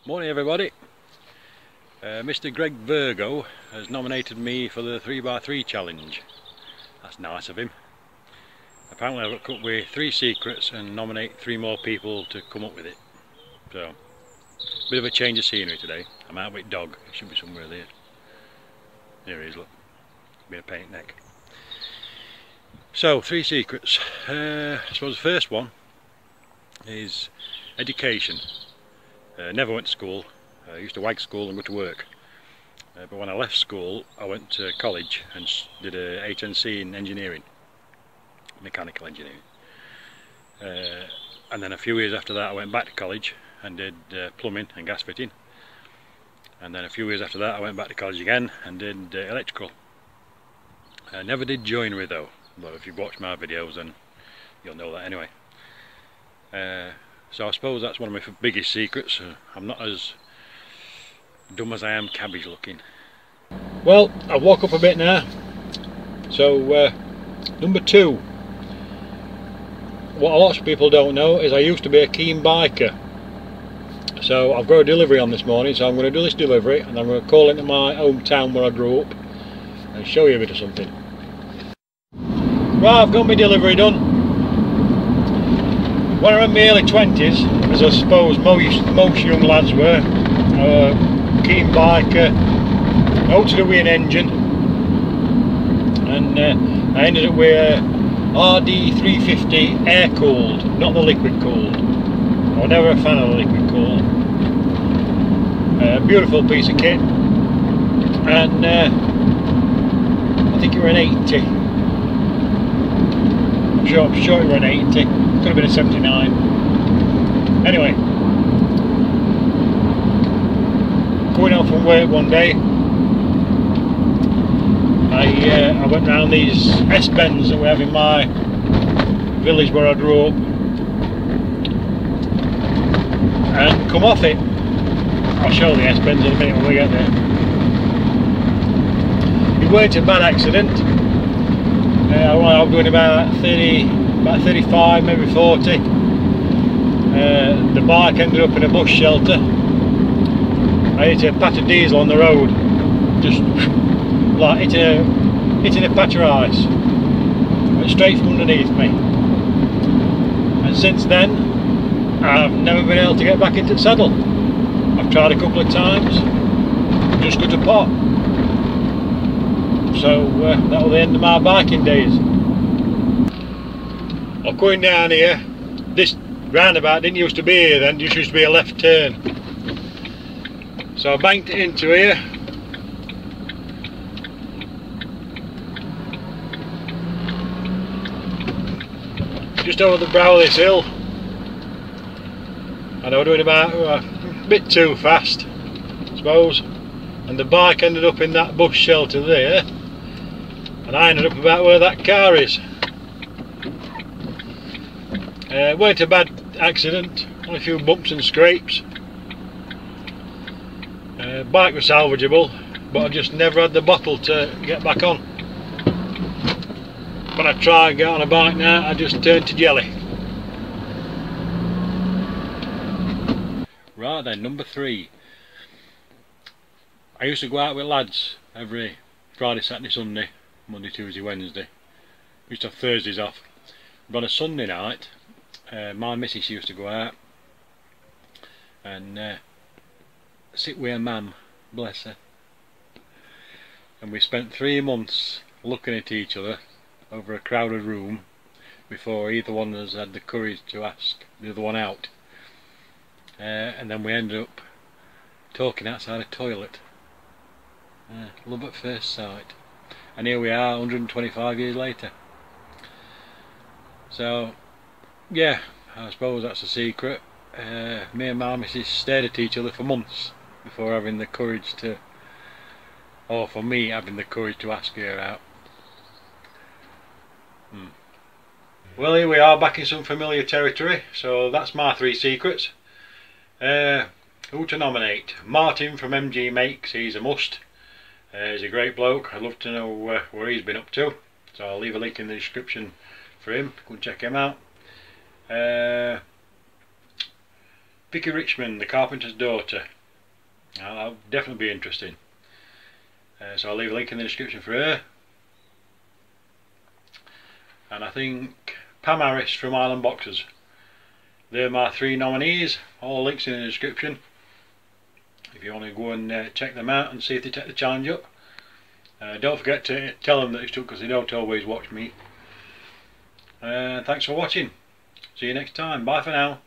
Morning everybody. Mr. Greg Virgoe has nominated me for the 3x3 challenge. That's nice of him. Apparently I've got to come up with 3 secrets and nominate 3 more people to come up with it. So, bit of a change of scenery today. I'm out with dog, it should be somewhere there. There he is, look. Bit of paint neck. So, 3 secrets. I suppose the first one is education. Never went to school. I used to wag school and go to work. But when I left school, I went to college and did a HNC in engineering, mechanical engineering. And then a few years after that, I went back to college and did plumbing and gas fitting. And then a few years after that, I went back to college again and did electrical. I never did joinery though, but if you've watched my videos, then you'll know that anyway. So I suppose that's one of my biggest secrets. I'm not as dumb as I am cabbage looking. Well, I've woke up a bit now. So number 2, what lots of people don't know is I used to be a keen biker. So I've got a delivery on this morning, so I'm going to do this delivery and I'm going to call into my hometown where I grew up and show you a bit of something. Right, I've got my delivery done. When I'm in my early 20s, as I suppose most young lads were, keen biker, out to do with an engine, and I ended up with a RD350 air cooled, not the liquid cooled. I was never a fan of the liquid cooled. Beautiful piece of kit, and I think it were an 80. I'm sure it were an 80. Could have been a 79. Anyway, going home from work one day, I went round these S-bends that we have in my village where I grew up and come off it. I'll show the S-bends in a minute when we get there. It weren't a bad accident. I was doing about 35, maybe 40. The bike ended up in a bush shelter. I hit a patch of diesel on the road, just like hitting a patch of ice. Went straight from underneath me. And since then, I've never been able to get back into the saddle. I've tried a couple of times, just got a pot. So that was the end of my biking days. I'm going down here. This roundabout didn't used to be here then, it used to be a left turn. So I banked it into here. Just over the brow of this hill. And I was doing about a bit too fast, I suppose. And the bike ended up in that bush shelter there. And I ended up about where that car is. It weren't a bad accident, only a few bumps and scrapes. Bike was salvageable, but I just never had the bottle to get back on. When I try and get on a bike now, I just turn to jelly. Right then, number 3. I used to go out with lads every Friday, Saturday, Sunday, Monday, Tuesday, Wednesday. We used to have Thursdays off. But on a Sunday night, my missus used to go out and sit with her mum, bless her, and we spent 3 months looking at each other over a crowded room before either one of us had the courage to ask the other one out, and then we ended up talking outside a toilet. Love at first sight, and here we are 125 years later. So yeah, I suppose that's a secret. Me and my missus stared at each other for months before having the courage to, or for me having the courage to ask her out. Well, here we are back in some familiar territory. So that's my 3 secrets. Who to nominate? Martin from MG Makes, he's a must. He's a great bloke. I'd love to know where he's been up to, so I'll leave a link in the description for him. Go and check him out. Vicki Richmond, the carpenter's daughter. That'll definitely be interesting. So I'll leave a link in the description for her. And I think Pam Harris from Island Boxers. They're my 3 nominees. All links in the description if you want to go and check them out and see if they take the challenge up. Don't forget to tell them that it's took, because they don't always watch me. Thanks for watching. See you next time. Bye for now.